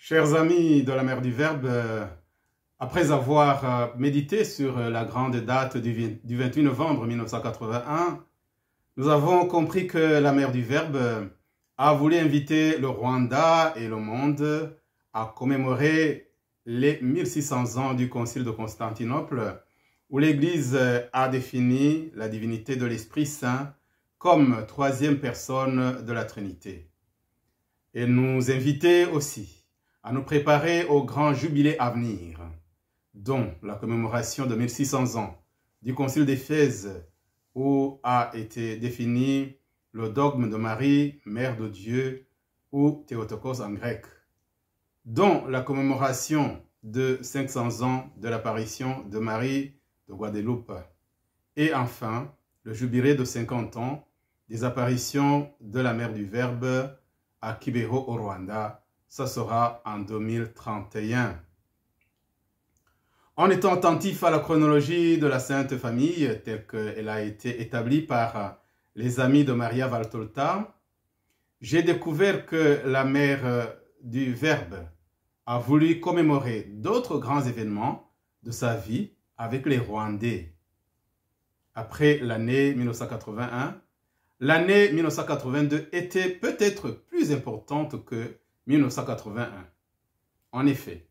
Chers amis de la Mère du Verbe, après avoir médité sur la grande date du 28 novembre 1981, nous avons compris que la Mère du Verbe a voulu inviter le Rwanda et le monde à commémorer les 1600 ans du Concile de Constantinople, où l'Église a défini la divinité de l'Esprit Saint comme troisième personne de la Trinité. Et nous inviter aussi à nous préparer au grand jubilé à venir, dont la commémoration de 1600 ans du Concile d'Éphèse, où a été défini le dogme de Marie, Mère de Dieu, ou Théotokos en grec, dont la commémoration de 500 ans de l'apparition de Marie de Guadeloupe, et enfin le jubilé de 50 ans des apparitions de la Mère du Verbe à Kibeho au Rwanda. Ça sera en 2031. En étant attentif à la chronologie de la Sainte Famille, telle qu'elle a été établie par les amis de Maria Valtolta, j'ai découvert que la Mère du Verbe a voulu commémorer d'autres grands événements de sa vie avec les Rwandais. Après l'année 1981, l'année 1982 était peut-être plus importante que 1981. En effet,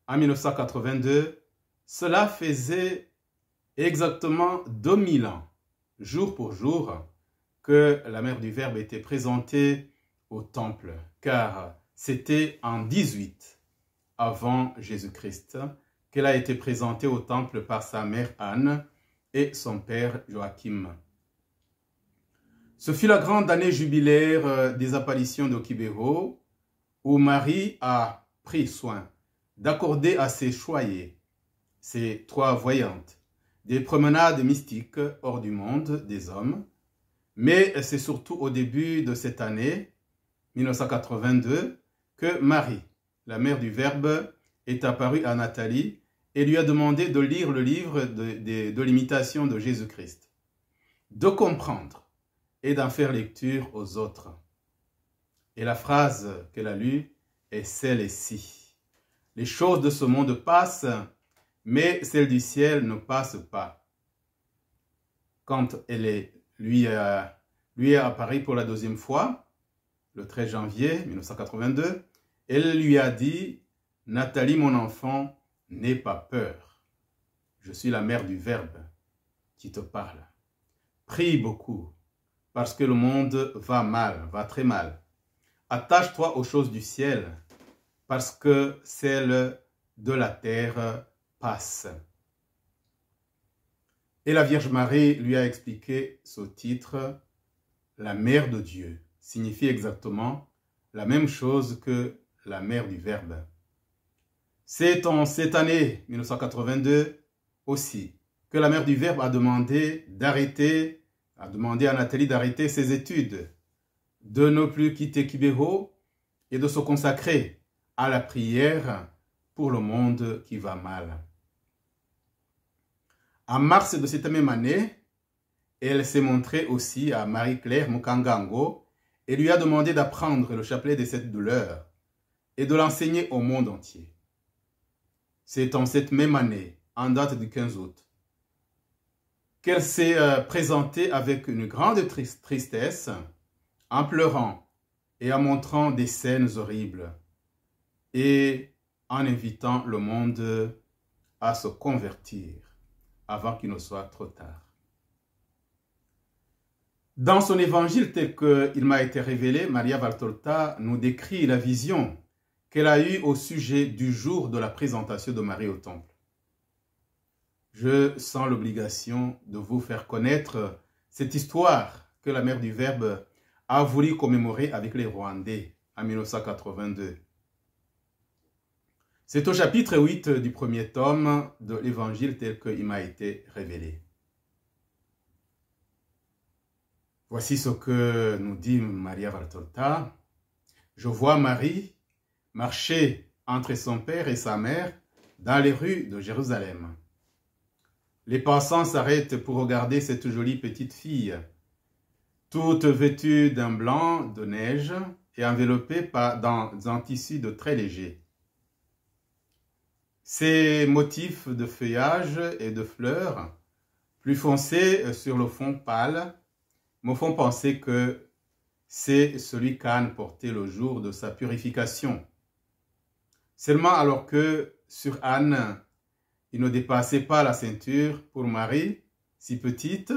en 1982, cela faisait exactement 2000 ans, jour pour jour, que la Mère du Verbe était présentée au temple, car c'était en 18 avant Jésus-Christ qu'elle a été présentée au temple par sa mère Anne et son père Joachim. Ce fut la grande année jubilaire des apparitions de Kibeho, où Marie a pris soin d'accorder à ses choyés, ces trois voyantes, des promenades mystiques hors du monde des hommes, mais c'est surtout au début de cette année, 1982, que Marie, la Mère du Verbe, est apparue à Nathalie et lui a demandé de lire le livre de l'imitation de Jésus-Christ, de comprendre et d'en faire lecture aux autres. Et la phrase qu'elle a lue est celle-ci. Les choses de ce monde passent, mais celles du ciel ne passent pas. Quand lui est apparue pour la deuxième fois, le 13 janvier 1982, elle lui a dit « Nathalie, mon enfant, n'aie pas peur. Je suis la Mère du Verbe qui te parle. Prie beaucoup, parce que le monde va mal, va très mal. Attache-toi aux choses du ciel, parce que celles de la terre passent. » Et la Vierge Marie lui a expliqué ce titre, la Mère de Dieu, signifie exactement la même chose que la Mère du Verbe. C'est en cette année 1982 aussi que la Mère du Verbe a demandé à Nathalie d'arrêter ses études, de ne plus quitter Kibeho et de se consacrer à la prière pour le monde qui va mal. En mars de cette même année, elle s'est montrée aussi à Marie-Claire Mukangango et lui a demandé d'apprendre le chapelet des 7 douleurs et de l'enseigner au monde entier. C'est en cette même année, en date du 15 août, qu'elle s'est présentée avec une grande tristesse, en pleurant et en montrant des scènes horribles et en invitant le monde à se convertir avant qu'il ne soit trop tard. Dans son évangile tel qu'il m'a été révélé, Maria Valtolta nous décrit la vision qu'elle a eue au sujet du jour de la présentation de Marie au temple. Je sens l'obligation de vous faire connaître cette histoire que la Mère du Verbe a voulu commémorer avec les Rwandais en 1982. C'est au chapitre 8 du premier tome de l'évangile tel qu'il m'a été révélé. Voici ce que nous dit Maria Valtolta. Je vois Marie marcher entre son père et sa mère dans les rues de Jérusalem. Les passants s'arrêtent pour regarder cette jolie petite fille, toute vêtue d'un blanc de neige et enveloppée dans un tissu de très léger. Ces motifs de feuillage et de fleurs, plus foncés sur le fond pâle, me font penser que c'est celui qu'Anne portait le jour de sa purification. Seulement alors que sur Anne, il ne dépassait pas la ceinture pour Marie, si petite,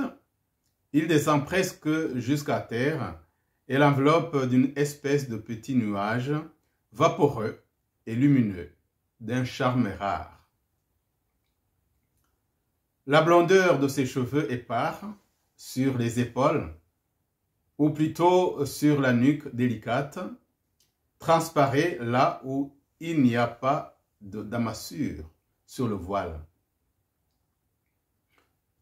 il descend presque jusqu'à terre et l'enveloppe d'une espèce de petit nuage vaporeux et lumineux, d'un charme rare. La blondeur de ses cheveux épars sur les épaules, ou plutôt sur la nuque délicate, transparaît là où il n'y a pas de damassure sur le voile.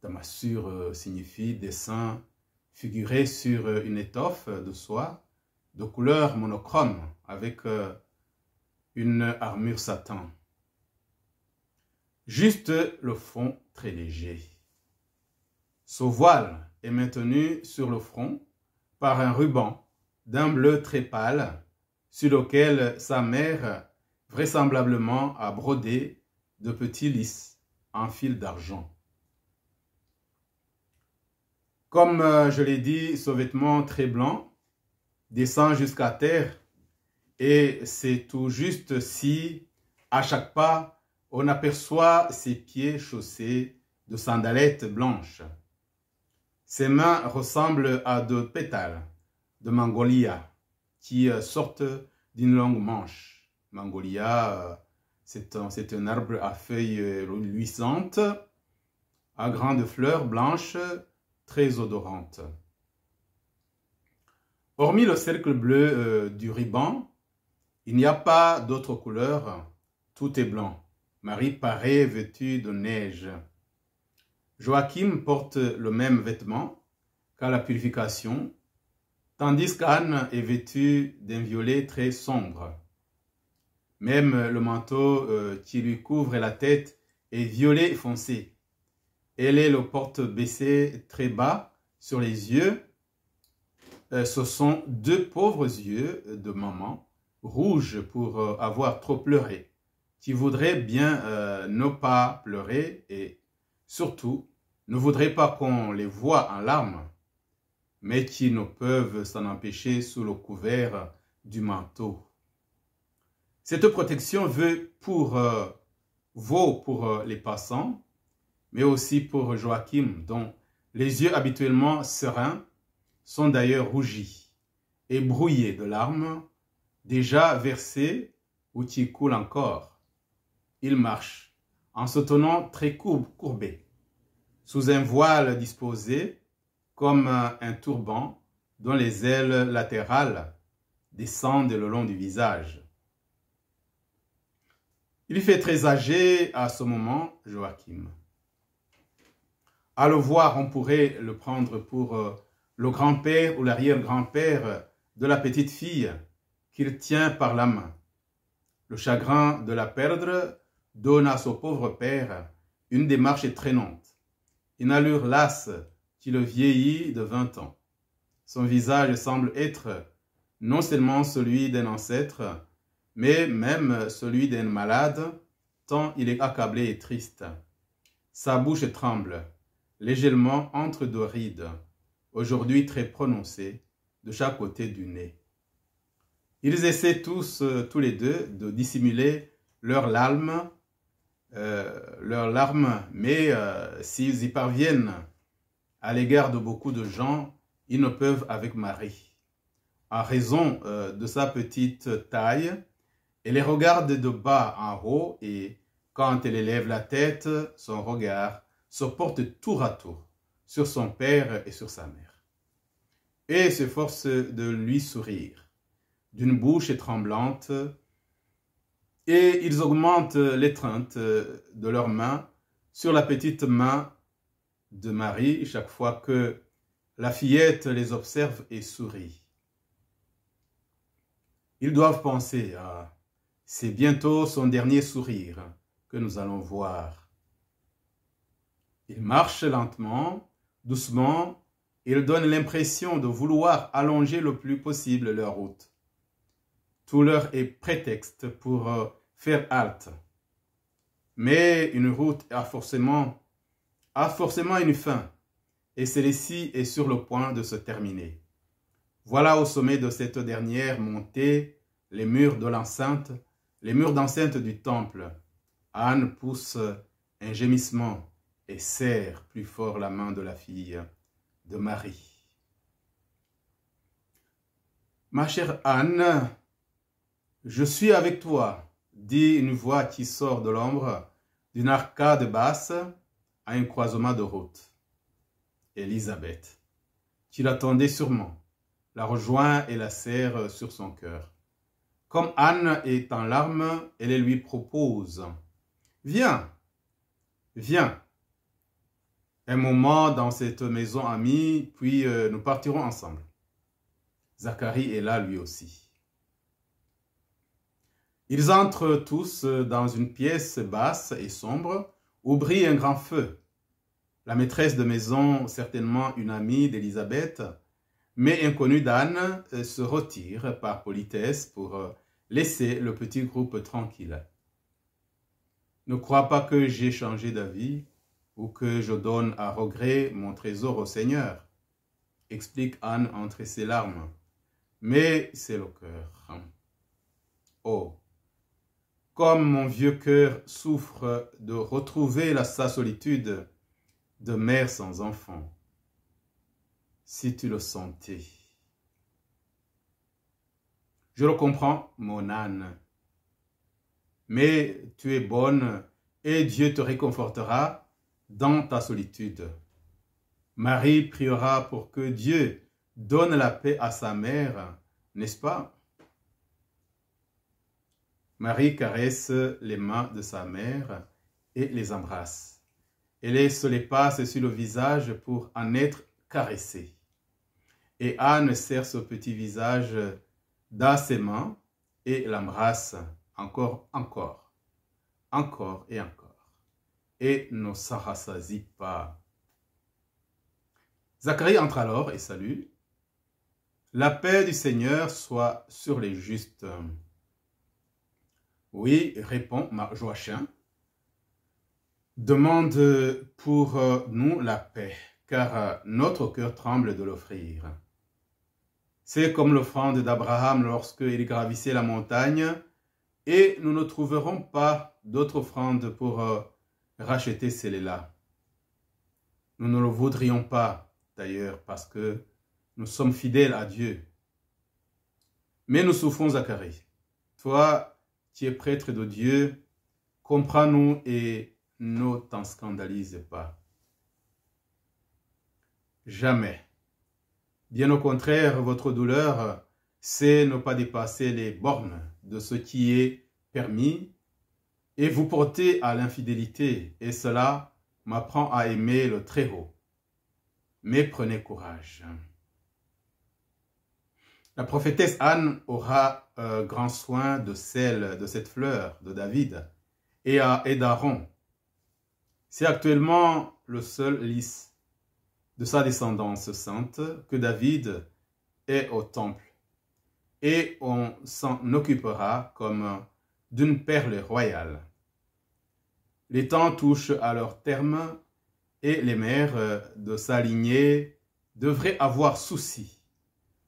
Damassure signifie dessin figuré sur une étoffe de soie de couleur monochrome avec une armure satin. Juste le fond très léger. Ce voile est maintenu sur le front par un ruban d'un bleu très pâle sur lequel sa mère vraisemblablement a brodé de petits lys en fil d'argent. Comme je l'ai dit, ce vêtement très blanc descend jusqu'à terre et c'est tout juste si, à chaque pas, on aperçoit ses pieds chaussés de sandalettes blanches. Ses mains ressemblent à de pétales de mangolia qui sortent d'une longue manche. Mangolia, c'est un arbre à feuilles luisantes, à grandes fleurs blanches, très odorantes. Hormis le cercle bleu du ruban, il n'y a pas d'autre couleur, tout est blanc. Marie paraît vêtue de neige. Joachim porte le même vêtement qu'à la purification, tandis qu'Anne est vêtue d'un violet très sombre. Même le manteau qui lui couvre la tête est violet foncé. Elle le porte baissé très bas sur les yeux. Ce sont deux pauvres yeux de maman, rouges pour avoir trop pleuré, qui voudraient bien ne pas pleurer et surtout ne voudraient pas qu'on les voie en larmes, mais qui ne peuvent s'en empêcher sous le couvert du manteau. Cette protection vaut pour les passants, mais aussi pour Joachim, dont les yeux habituellement sereins sont d'ailleurs rougis et brouillés de larmes, déjà versées ou qui coulent encore. Il marche en se tenant très courbé, sous un voile disposé comme un turban dont les ailes latérales descendent le long du visage. Il fait très âgé à ce moment, Joachim. À le voir, on pourrait le prendre pour le grand-père ou l'arrière-grand-père de la petite fille qu'il tient par la main. Le chagrin de la perdre donne à son pauvre père une démarche traînante, une allure lasse qui le vieillit de 20 ans. Son visage semble être non seulement celui d'un ancêtre, mais même celui d'un malade, tant il est accablé et triste. Sa bouche tremble, légèrement entre deux rides, aujourd'hui très prononcées, de chaque côté du nez. Ils essaient tous les deux, de dissimuler leurs larmes, mais s'ils y parviennent à l'égard de beaucoup de gens, ils ne peuvent avec Marie. En raison de sa petite taille, elle les regarde de bas en haut et quand elle élève la tête, son regard se porte tour à tour sur son père et sur sa mère. Et s'efforce de lui sourire, d'une bouche tremblante, et ils augmentent l'étreinte de leurs mains sur la petite main de Marie chaque fois que la fillette les observe et sourit. Ils doivent penser à c'est bientôt son dernier sourire que nous allons voir. Ils marchent lentement, doucement, et ils donnent l'impression de vouloir allonger le plus possible leur route. Tout leur est prétexte pour faire halte. Mais une route a forcément une fin, et celle-ci est sur le point de se terminer. Voilà au sommet de cette dernière montée les murs de l'enceinte, les murs d'enceinte du temple. Anne pousse un gémissement et serre plus fort la main de la fille de Marie. Ma chère Anne, je suis avec toi, dit une voix qui sort de l'ombre d'une arcade basse à un croisement de route. Élisabeth, qui l'attendait sûrement, la rejoint et la serre sur son cœur. Comme Anne est en larmes, elle lui propose « Viens, viens. Un moment dans cette maison amie, puis nous partirons ensemble. » Zacharie est là lui aussi. Ils entrent tous dans une pièce basse et sombre où brille un grand feu. La maîtresse de maison, certainement une amie d'Élisabeth, mais inconnue d'Anne, se retire par politesse pour laisser le petit groupe tranquille. Ne crois pas que j'ai changé d'avis ou que je donne à regret mon trésor au Seigneur, explique Anne entre ses larmes. Mais c'est le cœur. Oh, comme mon vieux cœur souffre de retrouver sa solitude de mère sans enfant. Si tu le sentais. Je le comprends, mon Anne. Mais tu es bonne et Dieu te réconfortera dans ta solitude. Marie priera pour que Dieu donne la paix à sa mère, n'est-ce pas? Marie caresse les mains de sa mère et les embrasse. Elle se les passe sur le visage pour en être caressée. Et Anne serre ce petit visage dans ses mains et l'embrasse encore et encore. Et ne s'en rassasie pas. Zacharie entre alors et salue. La paix du Seigneur soit sur les justes. Oui, répond Joachim. Demande pour nous la paix, car notre cœur tremble de l'offrir. C'est comme l'offrande d'Abraham lorsqu'il gravissait la montagne, et nous ne trouverons pas d'autre offrande pour racheter celle-là. Nous ne le voudrions pas, d'ailleurs, parce que nous sommes fidèles à Dieu. Mais nous souffrons, Zacharie. Toi, qui es prêtre de Dieu, comprends-nous et ne t'en scandalise pas. Jamais. Bien au contraire, votre douleur, c'est ne pas dépasser les bornes de ce qui est permis et vous porter à l'infidélité, et cela m'apprend à aimer le Très-Haut. Mais prenez courage. La prophétesse Anne aura grand soin de cette fleur de David et d'Aaron. C'est actuellement le seul lys de sa descendance sainte que David est au temple. Et on s'en occupera comme d'une perle royale. Les temps touchent à leur terme et les mères de sa lignée devraient avoir souci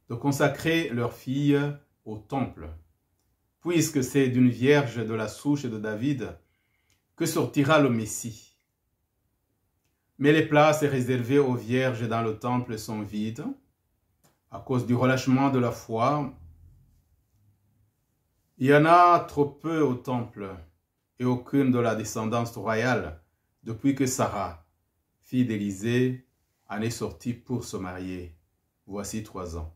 de consacrer leur fille au temple, puisque c'est d'une vierge de la souche de David que sortira le Messie. Mais les places réservées aux vierges dans le temple sont vides à cause du relâchement de la foi. Il y en a trop peu au temple et aucune de la descendance royale depuis que Sarah, fille d'Élisée, en est sortie pour se marier. Voici 3 ans.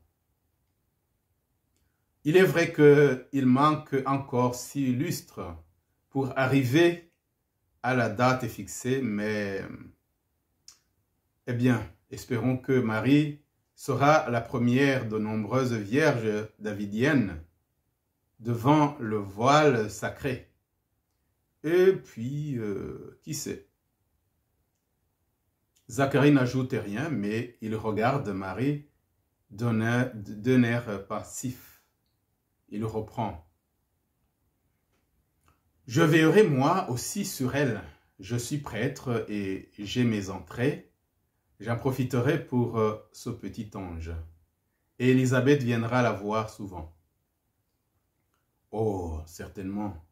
Il est vrai qu'il manque encore 6 lustres pour arriver à la date fixée, mais eh bien, espérons que Marie sera la première de nombreuses vierges davidiennes devant le voile sacré. Et puis, qui sait? Zacharie n'ajoute rien, mais il regarde Marie d'un air passif. Il reprend. Je veillerai moi aussi sur elle. Je suis prêtre et j'ai mes entrées. J'en profiterai pour ce petit ange. Et Élisabeth viendra la voir souvent. Oh, certainement,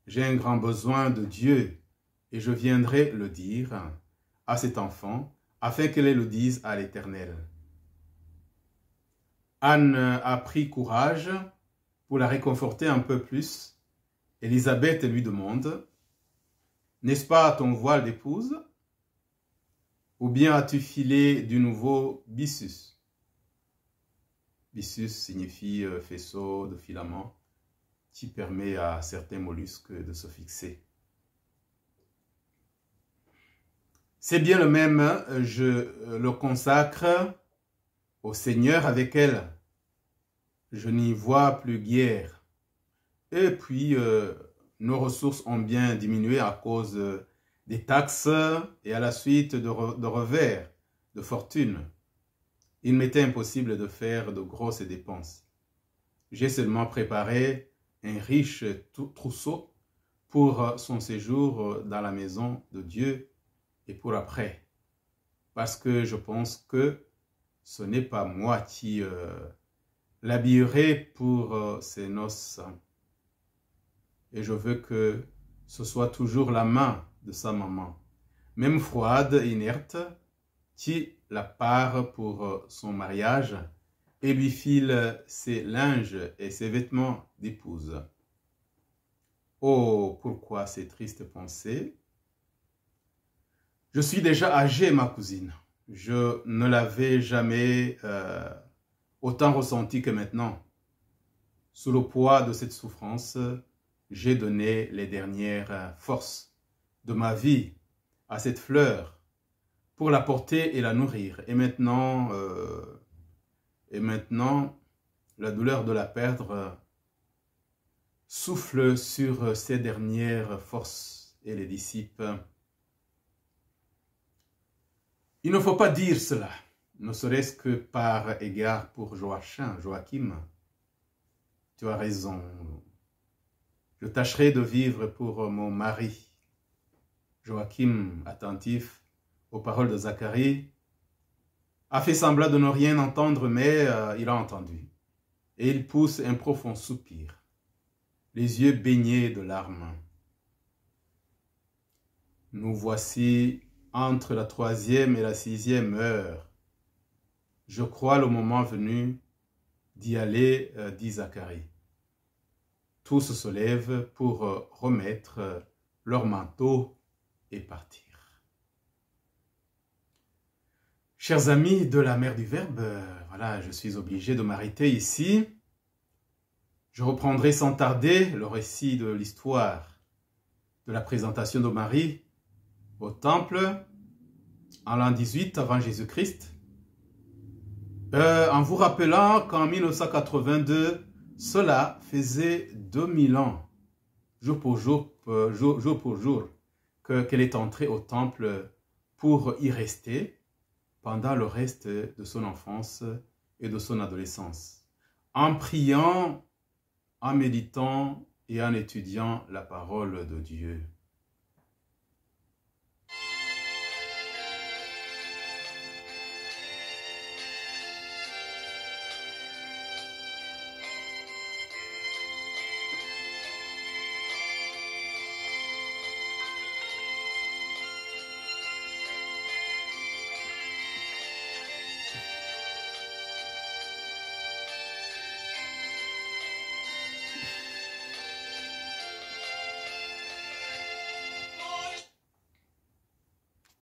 j'ai un grand besoin de Dieu et je viendrai le dire à cet enfant afin qu'elle le dise à l'Éternel. Anne a pris courage pour la réconforter un peu plus. Élisabeth lui demande, « N'est-ce pas ton voile d'épouse? Ou bien as-tu filé du nouveau byssus? » Byssus signifie faisceau de filament qui permet à certains mollusques de se fixer. C'est bien le même, je le consacre au Seigneur avec elle. Je n'y vois plus guère. Et puis, nos ressources ont bien diminué à cause des taxes et à la suite de revers de fortune. Il m'était impossible de faire de grosses dépenses. J'ai seulement préparé un riche trousseau pour son séjour dans la maison de Dieu et pour après. Parce que je pense que ce n'est pas moi qui l'habillerai pour ses noces. Et je veux que ce soit toujours la main de sa maman, même froide, inerte, qui la part pour son mariage et lui file ses linges et ses vêtements d'épouse. Oh, pourquoi ces tristes pensées? Je suis déjà âgée, ma cousine. Je ne l'avais jamais autant ressenti que maintenant. Sous le poids de cette souffrance, j'ai donné les dernières forces de ma vie à cette fleur pour la porter et la nourrir. Et maintenant, la douleur de la perdre souffle sur ses dernières forces et les dissipe. Il ne faut pas dire cela, ne serait-ce que par égard pour Joachim. Tu as raison. Je tâcherai de vivre pour mon mari. Joachim, attentif aux paroles de Zacharie, a fait semblant de ne rien entendre, mais il a entendu. Et il pousse un profond soupir, les yeux baignés de larmes. Nous voici entre la 3e et la 6e heure. Je crois le moment venu d'y aller, dit Zacharie. Tous se lèvent pour remettre leur manteau et partir. Chers amis de la Mère du Verbe, voilà, je suis obligé de m'arrêter ici. Je reprendrai sans tarder le récit de l'histoire de la présentation de Marie au temple en l'an 18 avant Jésus-Christ, en vous rappelant qu'en 1982, cela faisait 2000 ans, jour pour jour, qu'elle est entrée au temple pour y rester pendant le reste de son enfance et de son adolescence, en priant, en méditant et en étudiant la parole de Dieu.